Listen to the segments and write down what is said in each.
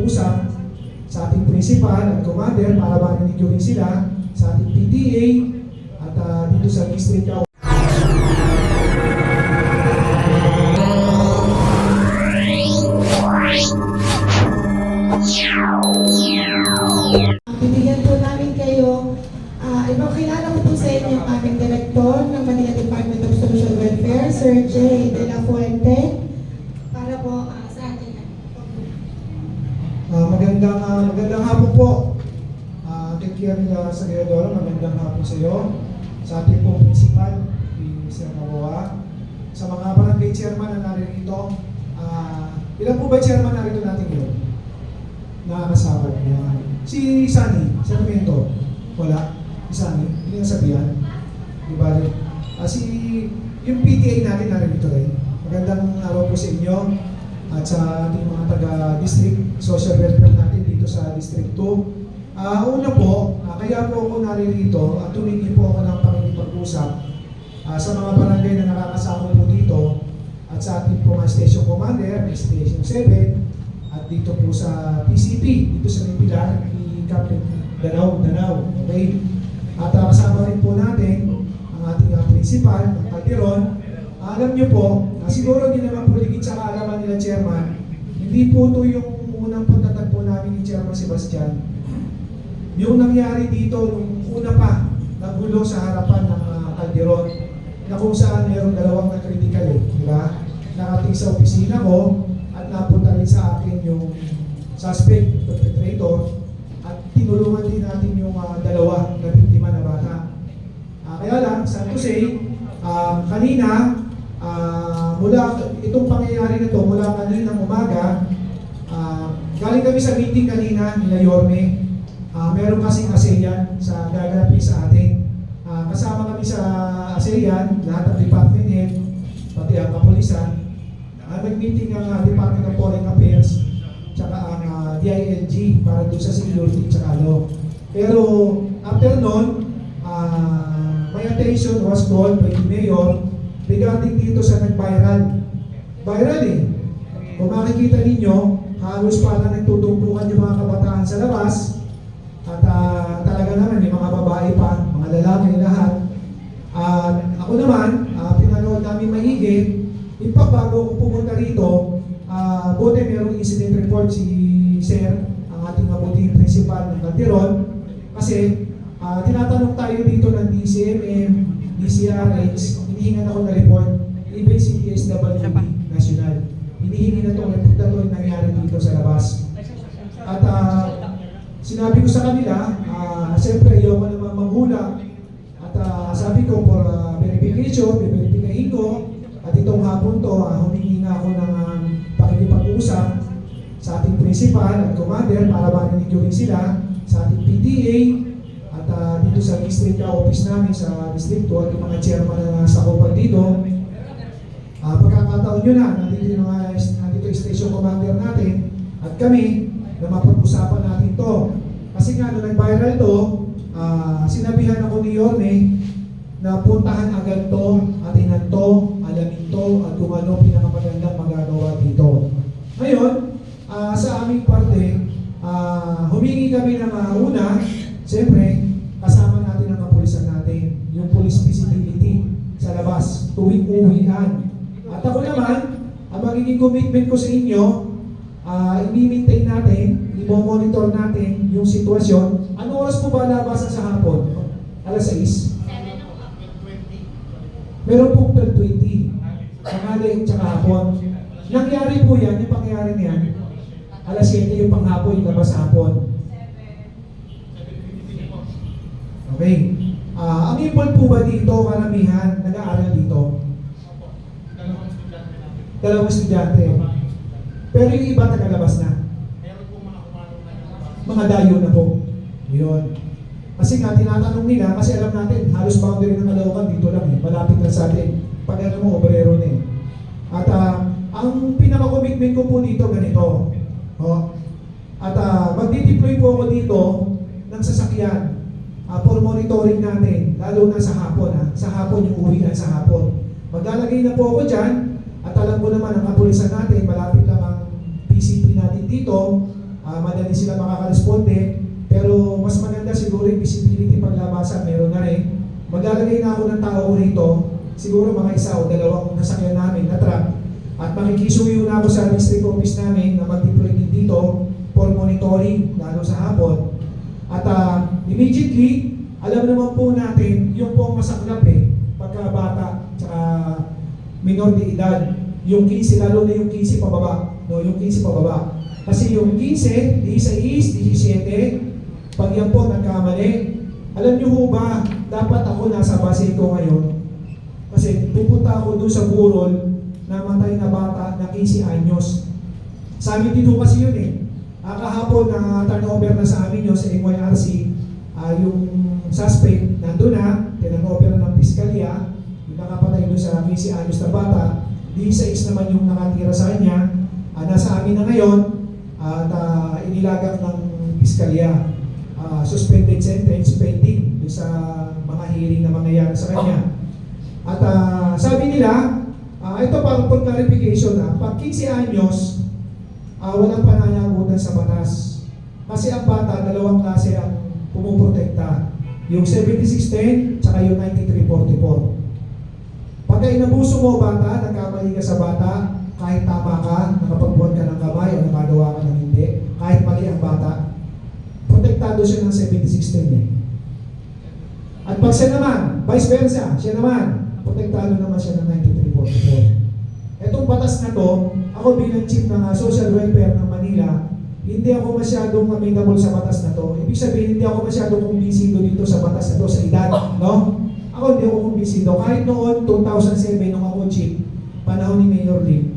makipag-usap sa ating principal at commander para marinig nyo rin sila sa ating PTA at dito sa district. Bibigyan po namin kayo, ipakilala ko po sa inyo ang aming Direktor ng Manila Department of Social Welfare, Sir J. De La Fuente, para po sa ating Magandang hapon po. Take care nila sa Gayadora. Magandang hapon sa iyo. Sa ating pong principal, Mr. Maboa. Sa mga barangay chairman na narito, ilan po ba chairman narito natin yun? Nakakasama niya. Si Sunny, sa momento, wala. Si Sunny, hindi nga sabihan. Diba rin? Yung PTA natin narito rin. Magandang araw po sa inyo at sa ating mga taga-district social welfare natin dito sa District 2. Una po, kaya po ako naririto at tumingi po ako ng pakikipag-usap sa mga barangay na nakakasama po dito at sa ating po mga station commander, Station 7 at dito po sa PCP, dito sa Pilar, ni Captain Danao. Okay? At kasama rin po natin ang ating principal, ang Calderon. Alam nyo po, siguro hindi naman po ligid sa kaalaman nila chairman, hindi po ito yung unang pagtatagpo namin ni Chairman Sebastian. Yung nangyari dito, nung una pa, nagulo sa harapan ng Calderon, na kung saan mayroong dalawang na-critical di ba? Nakating sa opisina ko, at napunta rin sa akin yung suspect, perpetrator, at tinulungan din natin yung dalawa na biktima na bata. Kaya lang, sad to say, kanina, mula itong pangyayari na to, mula kaninang umaga, galing kami sa meeting kanina nila Yorme. Meron kasing ASEAN sa gaganapin sa atin. Kasama kami sa ASEAN, lahat ng department head, pati ang kapulisan. Nag-meeting ang Department of Foreign Affairs, tsaka ang DILG para doon sa security tsaka law. Pero after nun, my attention was called by the mayor regarding dito sa nag-viral. Viral eh. Kung makikita ninyo, halos parang nagtutumpukan yung mga kabataan sa labas. At talaga naman, may mga babae pa, mga lalaki lahat. Ako naman, pinanood namin maigi. In fact, bago ko pumunta rito, buti merong incident report si Sir, ang ating mabuting principal ng Calderon. Kasi tinatanong tayo dito ng DCMM, DCRH, hinihingan ako ng report, even si DSWD National. Hinihingi na itong report na ito yung nangyari dito sa labas. At sinabi ko sa kanila, siyempre ayaw ko naman manghula. At sabi ko, for verification, biverifikahin ko. At itong hapon to, humingi na ako ng pakikipag-usap sa ating principal at commander para marinig rin sila sa ating PTA at dito sa district office namin sa District 2 at yung mga chairman na nasa kupan dito. Pagkakataon nyo na, nandito yung station commander natin at kami na mapag-usapan natin to. Kasi nga, nung nag-viral to, sinabihan ako ni Yorme na puntahan agad to, atinan to, alamin to, at kung ano pinakamagandang magagawa dito. Ngayon, sa aming parte, humingi kami ng una, siyempre, kasama natin ang kapulisan natin, yung police visibility sa labas, tuwing uwian. At ako naman, ang magiging commitment ko sa inyo, i-maintain natin, i-monitor natin yung sitwasyon. Ano oras po ba labasan sa hapon? Alas 6? 7:20. Meron pong 12:20. Tanghali tsaka hapon. Nangyari po yan, yung pangyari niyan, alas 7 yung panghapon, yung labas hapon. Okay. Ang involved po ba dito, karamihan, nag-aaral dito? Dalawang estudyante. Pero yung iba tagalabas na. Mga dayo na po. Yun. Kasi nga, tinatanong nila, kasi alam natin, halos boundary ng Caloocan dito lang eh. Malapit na sa atin. Pag ano mo, obrero na eh. At ang pinaka-commitment ko po dito, ganito. At magdi-deploy po ako dito ng sasakyan for monitoring natin, lalo na sa hapon. Sa hapon, yung uwian sa hapon. Maglalagay na po ako dyan. At alam ko naman, ang kapulisan natin, malapit lang ang PCP natin dito, madali sila makakaresponde, pero mas maganda siguro yung visibility paglabasan, meron na rin. Maglalagay na ako ng tao ko rito, siguro mga isa o dalawang nasakyan namin na truck, at makikisuyo na ako sa district office namin na mag-deploy din dito for monitoring, lalo sa hapon. At immediately, alam naman po natin, yung po ang masaklap pagka bata, tsaka minor de edad, yung 15, lalo na yung 15 pababa, no, yung 15 pababa. Kasi yung 15, 16, 17, pag yan po nagkamali, alam niyo ho ba, dapat ako nasa base ko ngayon. Kasi pupunta ako doon sa burol na matay na bata na 15 anyos. Sa amin dito kasi yun kahapon na turnover na sa amin yun sa NYRC, yung suspect nandun na, tinurnover na ng piskalya, yung nakapatay doon sa 15 anyos na bata, 16 naman yung nakatira sa kanya, nasa amin na ngayon, at inilagak ng piskalya. Suspended sentence pending doon sa mga hearing na mangyayari sa kanya. At sabi nila, ito parang for clarification pag 15 anyos, walang pananagutan sa batas. Kasi ang bata, dalawang klase ang pumuprotekta. Yung 7610, tsaka yung 9344. Pagka inabuso mo bata, nagkamali ka sa bata, kahit tama ka, nakapagbuhat ka ng kamay o nakagawa ka ng hindi, kahit mali ang bata, protektado siya ng 7610 At pag siya naman, vice versa, siya naman, protektado naman siya ng 9344. Etong batas na to, ako bilang chief ng social welfare ng Manila, hindi ako masyadong amenable sa batas na to. Ibig sabihin, hindi ako masyadong kumbisido dito sa batas na to sa edad, no? Ako hindi ako kumbisido. Kahit noon, 2007, nung ako chief, panahon ni Mayor Lim,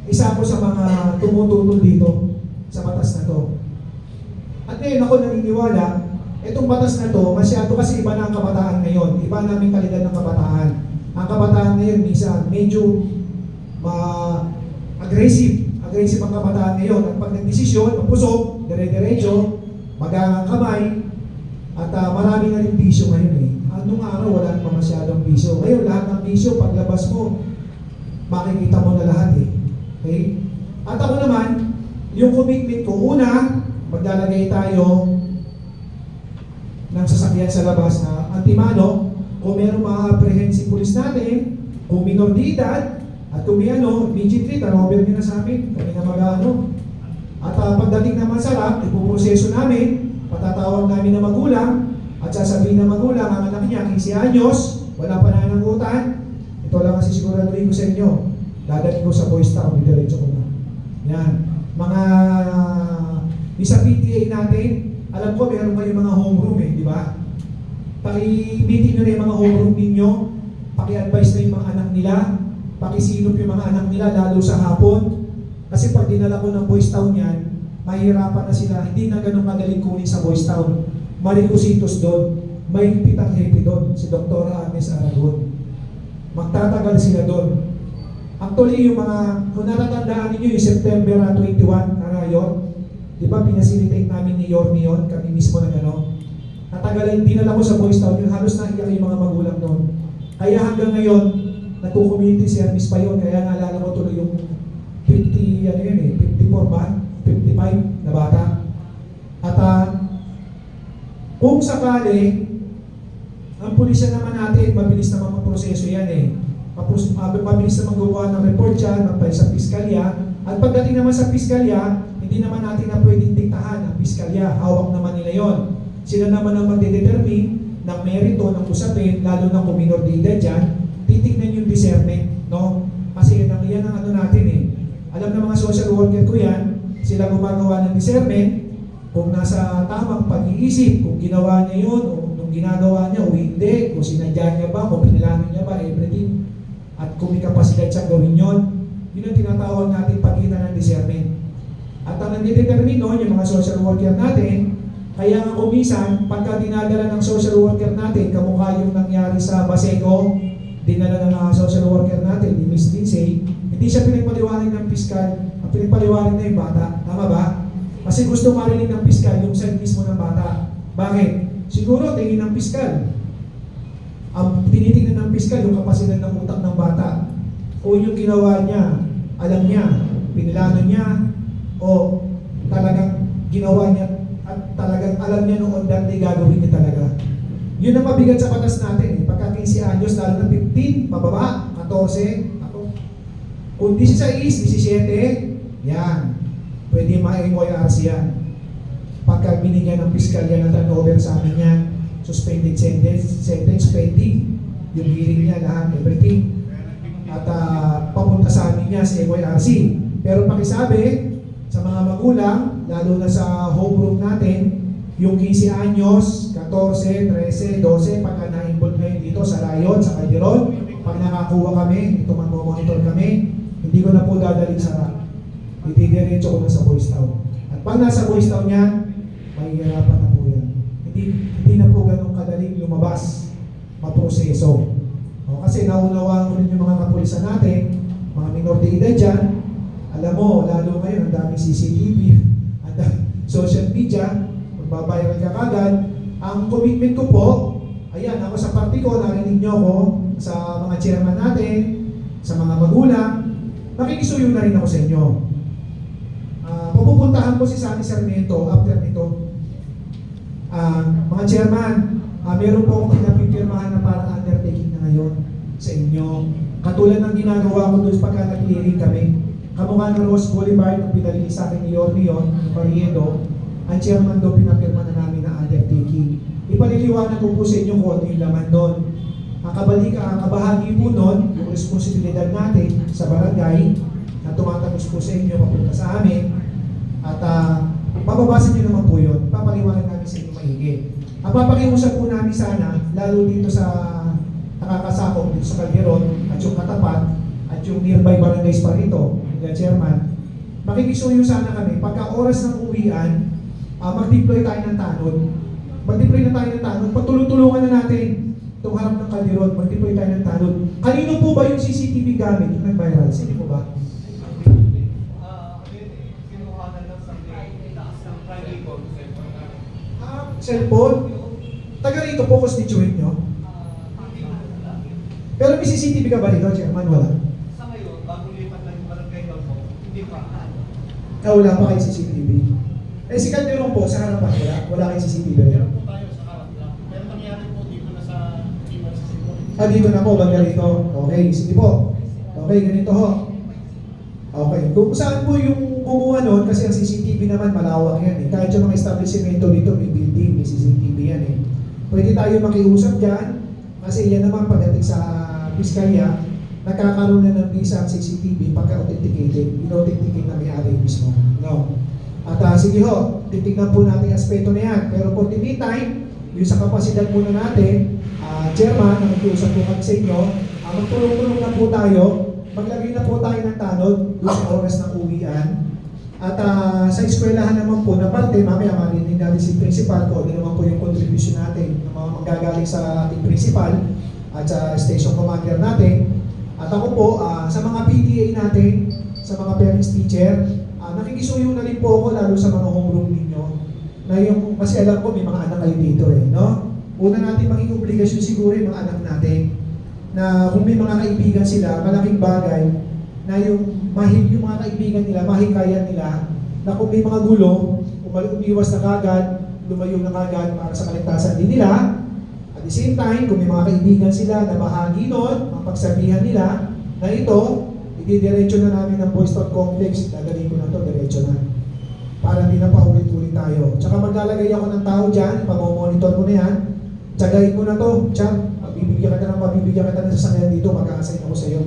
isa ako sa mga tumututol dito sa batas na to. At ngayon ako naniniwala, itong batas na to, masyado kasi iba na ang kabataan ngayon. Iba namin kalidad ng kabataan. Ang kabataan ngayon, minsan, medyo aggressive ang kabataan ngayon. At pag nagdesisyon, magpusok, dire-diretso, magangang kamay, at marami na rin bisyo ngayon Anong araw, wala naman masyadong bisyo. Ngayon, lahat ng bisyo, paglabas mo, makikita mo na lahat Okay? At ako naman, yung commitment ko, una, maglalagay tayo ng sasakyan sa labas na antimano, kung merong mga apprehensive police natin, kung minor de edad, at kung may immediately, turnover nyo na sa amin, kami na mag-ano. At pagdating naman sa lab, ipuproseso namin, patatawag namin na magulang, at sasabihin na magulang, ang anak niya, 15 anyos, wala pa nanangutan, ito lang kasi siguraduhin ko sa inyo, dadalhin ko sa Boys Town, diretso ko na. Yan. Mga sa PTA natin, alam ko meron kayong mga homeroom di ba? Paki-meeting nyo na yung mga homeroom ninyo, paki-advise na yung mga anak nila, pakisilop yung mga anak nila, lalo sa hapon. Kasi pag dinala ko ng Boys Town yan, mahirapan na sila, hindi na ganun madaling kunin sa Boys Town. Marikusitos doon, may pitang hepe doon, si Dr. Agnes Aragon. Magtatagal sila doon. Actually, yung mga, kung natatandaan ninyo, yung September 21 na yun, di ba pinasilitate namin ni Yorme yun, kami mismo na natagalan, dinala ko sa Boys Town, yung halos naiyak yung mga magulang noon. Kaya hanggang ngayon, nagko-community service pa yun, kaya naalala ko tuloy yung 54 ba? 55 na bata. At kung sakali, ang pulisya naman natin, mabilis naman mag-proseso yan mabilis na magawa ng report yan, magpahal sa piskalya. At pagdating naman sa piskalya, hindi naman natin na pwedeng diktahan ang piskalya. Hawak naman nila yon. Sila naman ang magdedetermine ng merito ng usapin, lalo na kung minor de edad dyan, titignan yung discernment, no? Kasi yan ang natin Alam ng mga social worker ko yan, sila gumagawa ng discernment, kung nasa tamang pag-iisip, kung ginawa niya yun, o kung ginagawa niya o hindi, kung sinadya niya ba, kung pinilano niya ba, everything. At kung may kapasidad siyang gawin yun, yun ang tinatawag natin pagitan ng discernment. At ang nagdedetermine nun, yung mga social worker natin, kaya nga kumisan, pagka dinadala ng social worker natin, kamukha yung nangyari sa Baseco, dinala ng mga social worker natin, ni Miss Lindsay, hindi siya pinagpaliwanag ng piskal, ang pinagpaliwanag na yung bata. Tama ba? Kasi gusto marinig ng piskal yung side mismo ng bata. Bakit? Siguro tingin ng piskal. Ang tinitingnan ng piskal yung kapasidad ng utak ng bata. O yung ginawa niya, alam niya, pinilano niya, o talagang ginawa niya at talagang alam niya noon that day gagawin niya talaga. Yun ang mabigat sa batas natin. Pagka 15 anyos, lalo na 15, pababa, 14, ako. Kung 16, 17, yan. Pwede ma-MYRC yan. Pagka binigyan ng piskalya ng turnover sa amin yan, suspended sentence pending. Yung hearing niya, lahat, everything. At papunta sa amin niya sa MYRC. Pero pakisabi, sa mga magulang, lalo na sa homeroom natin, yung 15 anyos, 14, 13, 12, pagka na-involve ngayon dito sa Rayon, sa Calderon, pag nakakuha kami, ito monitor kami, hindi ko na po dadalhin sa RAC. Itidiretso ko na sa Boys Town. At pag nasa Boys Town yan, mahihirapan na po yan. Hindi na po ganun kadaling lumabas, maproseso. O, kasi naunawaan ko rin yung mga kapulisan natin, mga minor de edad dyan, alam mo, lalo ngayon, ang daming CCTV, ang daming social media, magbabayar ka kagad. Ang commitment ko po, ayan, ako sa party ko, narinig nyo ko, sa mga chairman natin, sa mga magulang, makikisuyo na rin ako sa inyo. Pupuntahan ko si Sunny Sarmiento after nito. Mga chairman, meron po akong pinapipirmahan na parang undertaking na ngayon sa inyo. Katulad ng ginagawa ko doon pagka nag-clearing kami. Kamukha ng Rose Boulevard, nung pinalili sa akin ni Yorme yun, yung Pariedo, ang chairman doon pinapirma na namin na undertaking. Ipaliliwanag ko po sa inyo kung ano yung laman doon. Ang kabahagi po doon, yung responsibilidad natin sa barangay, na tumatagos po sa inyo, papunta sa amin, at mababasa nyo naman po yun, papaliwanag namin sa inyo maigi. Ang papakiusap po namin sana, lalo dito sa nakakasakop, dito sa Calderon, at yung katapat, at yung nearby barangays pa rito, yung chairman, makikisuyo sana kami, pagka oras ng uwian, mag-deploy tayo ng tanod. Mag-deploy na tayo ng tanod, patulong-tulungan na natin itong harap ng Calderon, mag-deploy tayo ng tanod. Kanino po ba yung CCTV gamit, yung nag-viral? Sino po ba? Cellphone? Taga rito po, constituent nyo? Pero may CCTV ka ba rito, Chairman? Wala. Sa ngayon, bago lipat ng barangay Dolpo, hindi pa. Wala pa kayo CCTV. Si Calderon po, sa harapan, wala kayo CCTV. Meron po tayo sa harap lang. Pero nangyari po dito na sa Iban sa Cebu. Dito na po, banda rito. Okay, sige po. Okay, ganito ho. Okay, kung saan po yung kumuha nun, kasi ang CCTV naman malawak yan eh. Kahit yung mga establishmento dito, may building, may CCTV yan eh. Pwede tayo makiusap dyan, kasi yan naman pagdating sa piskalya, nagkakaroon na ng visa ang CCTV pagka-authenticated. In-authenticate na may-ari mismo. No. At sige ho, titignan po natin yung aspeto na yan. Pero for the meantime, yung sa kapasidad muna natin, Chairman, nakikiusap po kami sa inyo, magtulong-tulong na po tayo, maglagay na po tayo ng tanod doon sa oras ng uwian. At sa eskwelahan naman po na parte, mamaya marinig natin si Principal ko, ano naman po yung contribution natin ng mga manggagaling sa ating Principal at sa Station Commander natin. At ako po, sa mga PTA natin, sa mga parents teacher, nakikisuyo na rin po ako lalo sa mga homeroom ninyo na yung, kasi alam ko may mga anak kayo dito eh, no? Una natin maging obligasyon siguro yung mga anak natin na kung may mga kaibigan sila, malaking bagay na yung mga kaibigan nila, mahikayan nila na kung may mga gulo, umiwas na kagad, lumayo na kagad para sa kaligtasan din nila. At the same time, kung may mga kaibigan sila na bahagi nun, mapagsabihan nila na ito, diretso na namin ng Boys Town Complex, dadalhin ko na to, diretso na. Para hindi na pa ulit-ulit tayo. Tsaka maglalagay ako ng tao dyan, pamomonitor ko na yan, tsagain mo na to, Cham, mabibigyan ka ng sasakyan dito, mag-a-assign ako sa iyo.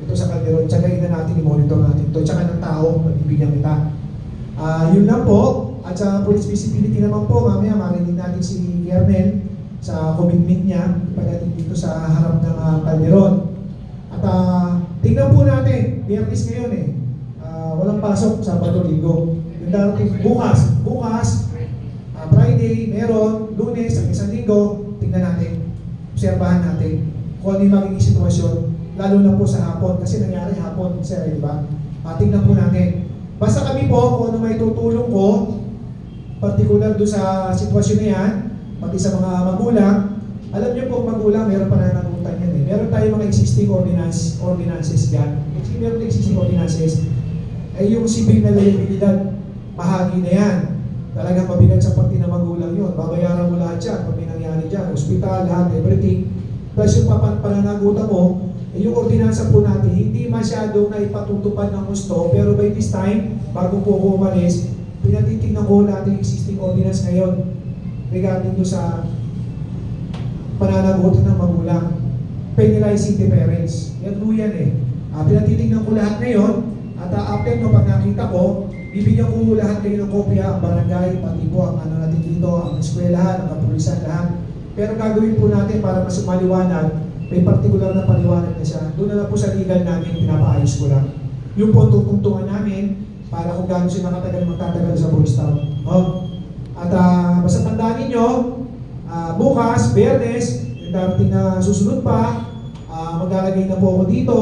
Ito sa Calderon, tsagain na natin, i-monitor natin ito, tsaka ng tao, magbibigyan kita. Yun lang po, at sa police visibility naman po, mamaya marinig natin si Kernel sa commitment niya, pagdating dito sa harap ng Calderon. At tingnan po natin, Biyernes ngayon eh. Walang pasok, Sabado, Linggo. Yung darating bukas, Friday, meron, Lunes, ang isang linggo, tingnan natin, obserbahan natin kung ano yung magiging sitwasyon, lalo na po sa hapon, kasi nangyari hapon, sir, di ba? Tingnan po natin. Basta kami po, kung ano may tutulong ko, particular doon sa sitwasyon na yan, pati sa mga magulang, alam niyo po, magulang, meron pa nananagutan yan eh. Meron tayong mga existing ordinances dyan. Meron existing ordinances. Yung civil na liabilidad, bahagi na yan. Talagang mabigat sa parte ng magulang yun. Babayaran mo lahat yan pag may nangyari dyan. Hospital, lahat, everything. Plus yung pananagutan mo, yung ordinansa po natin, hindi masyado na ipatutupad ng gusto, pero by this time, bago po ako umalis, pinatitignan ko natin yung existing ordinance ngayon regarding to sa pananagutan ng magulang. Penalizing the parents. Yan po yan eh. Pinatitignan ko lahat ngayon, at after no, pag nakita ko, bibigyan ko lahat kayo ng kopya, ang barangay, pati po ang ano natin dito, ang eskwelahan, ang kapulisan, lahat. Pero gagawin po natin para mas maliwanag, may partikular na paliwanag na siya. Doon na lang po sa legal namin, pinapaayos ko lang. Yung po tutungtungan namin, para kung gaano siya nakatagal magtatagal sa Boy Scout. Oh. At basta tandaan ninyo, bukas, Biyernes, yung darating na susunod pa, maglalagay na po ako dito,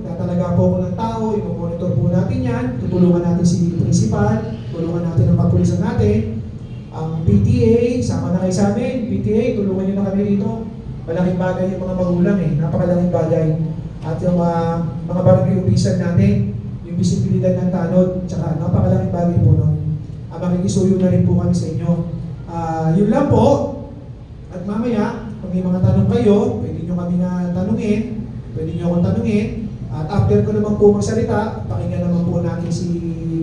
magtatalaga po ako ng tao, i-monitor po natin yan, tutulungan natin si principal, tulungan natin ang kapulisan natin, ang PTA, sama na kayo sa amin, PTA, tulungan nyo na kami rito. Malaking bagay yung mga magulang eh, napakalaking bagay. At yung mga barangay official natin, yung visibilidad ng tanod, tsaka napakalaking bagay po nun. Makikisuyo na rin po kami sa inyo. Yun lang po. At mamaya, kung may mga tanong kayo, pwede nyo kami na tanungin, pwede nyo akong tanungin. At after ko naman po magsalita, pakinggan naman po natin si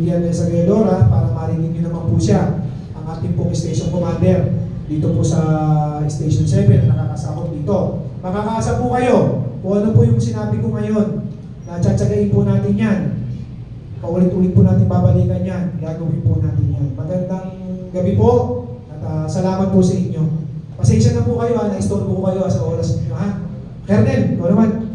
Diana Sagredora para marinig nyo naman po siya, ang ating pong station commander dito po sa Station 7 na nakakasakop dito. Makakaasa po kayo kung ano po yung sinabi ko ngayon. Natsatsagain po natin yan. Paulit-ulit po natin babalikan yan. Gagawin po natin yan. Magandang gabi po at salamat po sa inyo. Pasensya na po kayo na-istorbo ko kayo sa oras ninyo ha. Colonel, ikaw naman.